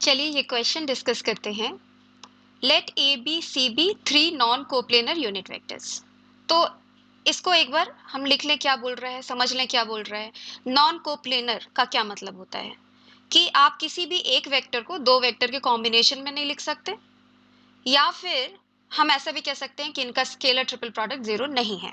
चलिए ये question discuss करते हैं। Let a b c be three non coplanar unit vectors. तो इसको एक बार हम लिख लें, क्या बोल रहा है, समझ लें क्या बोल रहा है। नॉन कोप्लेनर का क्या मतलब होता है कि आप किसी भी एक वेक्टर को दो वेक्टर के कॉम्बिनेशन में नहीं लिख सकते, या फिर हम ऐसा भी कह सकते हैं कि इनका स्केलर ट्रिपल प्रोडक्ट जीरो नहीं है।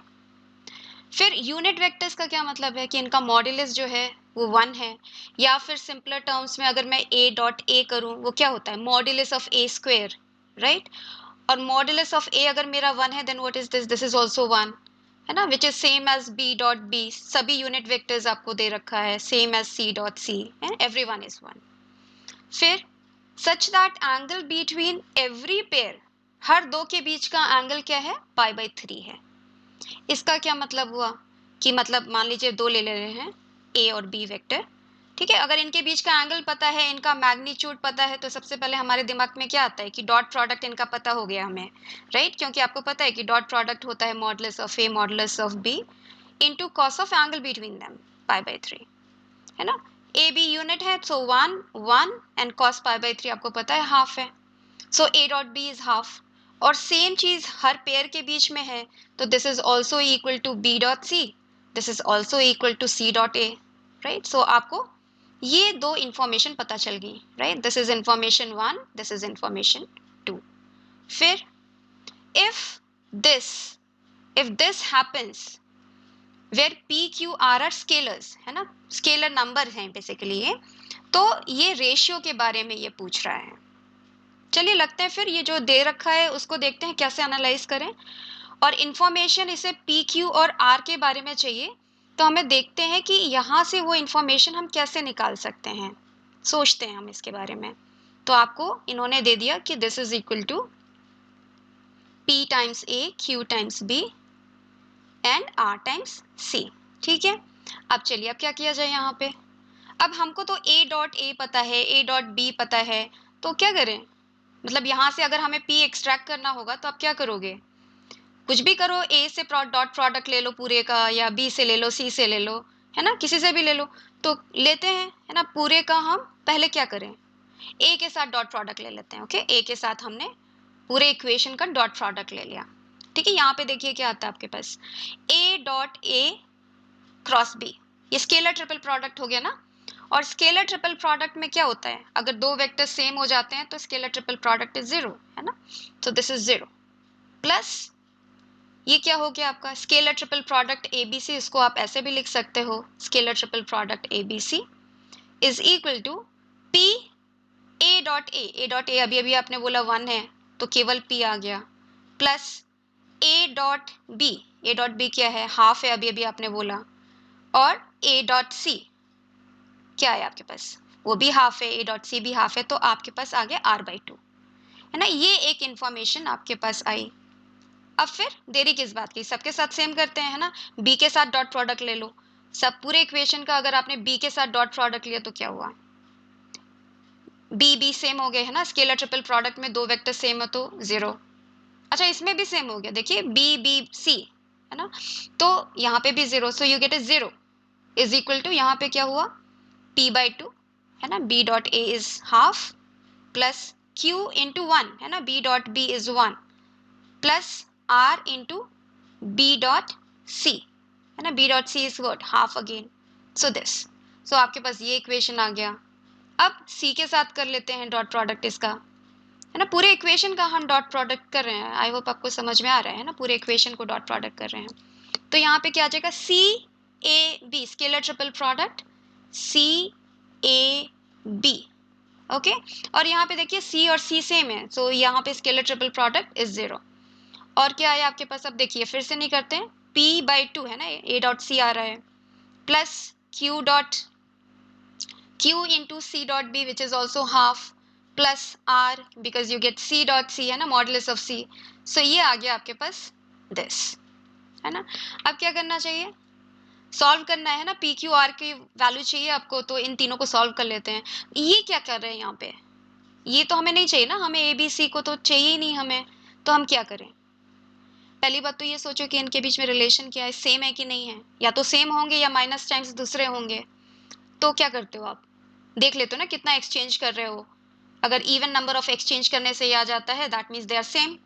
फिर यूनिट वेक्टर्स का क्या मतलब है कि इनका मॉड्यूलस जो है वो वन है, या फिर सिंपलर टर्म्स में अगर मैं ए डॉट ए करूं वो क्या होता है, modulus of a square, right. और मॉड्यूलस ऑफ ए अगर मेरा वन है then what is this, this is also one, है ना, which is same as b dot b. सभी यूनिट वेक्टर्स आपको दे रखा है same as c dot c, every one is one. फिर such that angle between every pair, हर दो के बीच का एंगल क्या है, पाई बाई थ्री है। इसका क्या मतलब हुआ कि मतलब मान लीजिए दो ले रहे हैं ए और बी वेक्टर, ठीक है। अगर इनके बीच का एंगल पता है, इनका मैग्नीट्यूड पता है, तो सबसे पहले हमारे दिमाग में क्या आता है कि डॉट प्रोडक्ट इनका पता हो गया हमें, राइट। क्योंकि आपको पता है कि डॉट प्रोडक्ट होता है modulus of a modulus of b into cos of angle between them pi by three, है ना। ए बी यूनिट है so one one and cos pi by three आपको पता है हाफ है, so a dot b is half. और same चीज हर पेयर के बीच में है, तो this is also equal to b dot c, this is also equal to c dot A, right. So आपको ये दो इंफॉर्मेशन पता चल गई, right. This is information one, this is information two. फिर if this if this happens where p q r are scalars, है ना, scalar number हैं बेसिकली ये, तो ये रेशियो के बारे में ये पूछ रहा है। चलिए लगते हैं फिर ये जो दे रखा है उसको देखते हैं कैसे एनालाइज करें। और इंफॉर्मेशन इसे पी क्यू और आर के बारे में चाहिए, तो हमें देखते हैं कि यहाँ से वो इंफॉर्मेशन हम कैसे निकाल सकते हैं, सोचते हैं हम इसके बारे में। तो आपको इन्होंने दे दिया कि this is equal to p times a q times b and r times c, ठीक है। अब चलिए अब क्या किया जाए यहाँ पे। अब हमको तो ए डॉट ए पता है, ए डॉट बी पता है, तो क्या करें, मतलब यहाँ से अगर हमें P एक्सट्रैक्ट करना होगा तो आप क्या करोगे, कुछ भी करो, A से डॉट प्रोडक्ट ले लो पूरे का, या B से ले लो, C से ले लो, है ना, किसी से भी ले लो। तो लेते हैं, है ना, पूरे का हम पहले क्या करें, A के साथ डॉट प्रोडक्ट ले लेते हैं। ओके, A के साथ हमने पूरे इक्वेशन का डॉट प्रोडक्ट ले लिया, ठीक है। यहाँ पे देखिए क्या आता है आपके पास, A dot A cross B, ये स्केलर ट्रिपल प्रोडक्ट हो गया ना। और स्केलर ट्रिपल प्रोडक्ट में क्या होता है, अगर दो वेक्टर सेम हो जाते हैं तो scalar triple product is zero, है ना। तो दिस इज जीरो प्लस ये क्या हो गया आपका स्केलर ट्रिपल प्रोडक्ट ABC, इसको आप ऐसे भी लिख सकते हो, scalar triple product ABC is equal to P A dot A अभी अभी आपने बोला वन है तो केवल P आ गया, प्लस A डॉट B क्या है, हाफ है अभी अभी आपने बोला, और A डॉट C क्या है आपके पास, वो भी हाफ है, A डॉट C भी हाफ है, तो आपके पास आ गया R बाई टू, है ना। ये एक इंफॉर्मेशन आपके पास आई। अब फिर देरी किस बात की, सबके साथ सेम करते हैं, है ना। B के साथ डॉट प्रोडक्ट ले लो, सब पूरे इक्वेशन का अगर आपने B के साथ डॉट प्रोडक्ट लिया तो क्या हुआ, B सेम हो गए, है ना। स्केलर ट्रिपल प्रोडक्ट में दो वेक्टर सेम है तो जीरो। अच्छा इसमें भी सेम हो गया, देखिए B है ना, तो यहाँ पे भी zero, so you get a zero is equal to, यहाँ पे क्या हुआ P बाई टू, है ना, B dot A is half plus Q into one, है ना, B dot B is one plus R into B dot C, है ना, B dot C is what half again, so this, so आपके पास ये equation आ गया। अब C के साथ कर लेते हैं डॉट प्रोडक्ट इसका, है ना, पूरे इक्वेशन का हम डॉट प्रोडक्ट कर रहे हैं, आई होप आपको समझ में आ रहा है ना, पूरे इक्वेशन को डॉट प्रोडक्ट कर रहे हैं। तो यहाँ पे क्या आ जाएगा CAB scalar triple product CAB, okay. और यहाँ पे देखिए C और C सेम है, सो यहाँ पे scalar triple product is zero. और क्या है आपके पास, अब देखिए फिर से नहीं करते हैं, P बाई टू है ना, A डॉट C आ रहा है, plus Q into C dot B which is also half, plus R because you get C dot C, है ना, मॉडुलस ऑफ C, सो ये आ गया आपके पास दिस, है ना। अब क्या करना चाहिए, सॉल्व करना है ना, पी क्यू आर की वैल्यू चाहिए आपको, तो इन तीनों को सॉल्व कर लेते हैं। ये क्या कर रहे हैं यहाँ पे, ये तो हमें नहीं चाहिए ना, हमें ए बी सी को तो चाहिए ही नहीं हमें, तो हम क्या करें, पहली बात तो ये सोचो कि इनके बीच में रिलेशन क्या है, सेम है कि नहीं है, या तो सेम होंगे या माइनस टाइम्स दूसरे होंगे। तो क्या करते हो आप, देख लेते हो ना कितना एक्सचेंज कर रहे हो, अगर इवन नंबर ऑफ एक्सचेंज करने से ये आ जाता है that means they are same.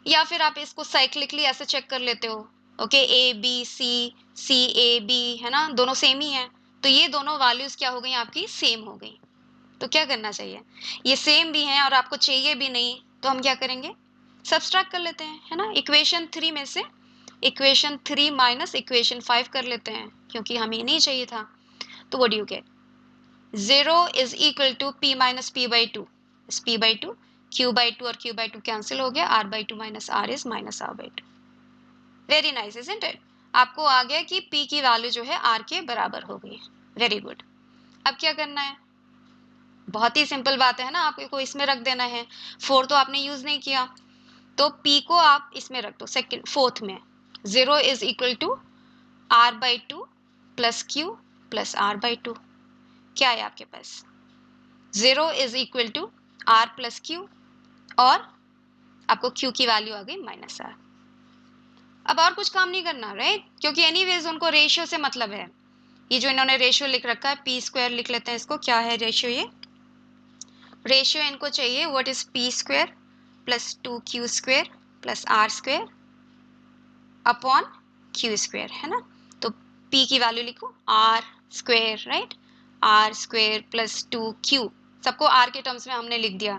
या फिर आप इसको साइक्लिकली ऐसे चेक कर लेते हो, okay, a b c, c a b, है ना, दोनों सेम ही है, तो ये दोनों वैल्यूज क्या हो गई आपकी, सेम हो गई। तो क्या करना चाहिए, ये सेम भी हैं और आपको चाहिए भी नहीं, तो हम क्या करेंगे, सब्सट्रैक्ट कर लेते हैं, है ना। इक्वेशन 3 में से इक्वेशन 3 माइनस इक्वेशन 5 कर लेते हैं, क्योंकि हमें नहीं चाहिए था। तो what do you get, 0 is equal to p minus p by 2, इस p बाई 2, q बाई 2 और q बाई 2 कैंसिल हो गया, r by 2 minus r is minus r by 2। Very nice isn't it, आपको आ गया कि p की value जो है r के बराबर हो गई। Very good. अब क्या करना है, बहुत ही सिंपल बात है ना, आपको इसमें रख देना है। 4 तो आपने यूज नहीं किया, तो p को आप इसमें रख दो सेकंड फोर्थ में। 0 is equal to r by 2 plus q plus r by 2। क्या है आपके पास, 0 is equal to r plus q और आपको q की वैल्यू आ गई माइनस r। अब और कुछ काम नहीं करना, राइट, क्योंकि एनीवेज उनको रेशियो से मतलब है। ये जो इन्होंने रेशियो लिख रखा है, पी स्क्वायर लिख लेते हैं इसको, क्या है रेशियो, ये रेशियो इनको चाहिए what is P square plus 2q square plus r square upon q square, है ना। तो p की वैल्यू लिखो r square, right, r square plus 2q, सबको r के टर्म्स में हमने लिख दिया,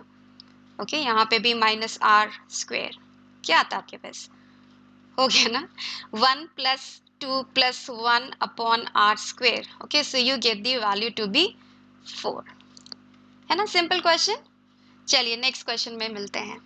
ओके, यहाँ पे भी माइनस r स्क्वायर। क्या आता है आपके पास, हो गया ना, 1 plus 2 plus 1 upon r square, okay, so you get the value to be 4, है ना, सिंपल क्वेश्चन। चलिए नेक्स्ट क्वेश्चन में मिलते हैं।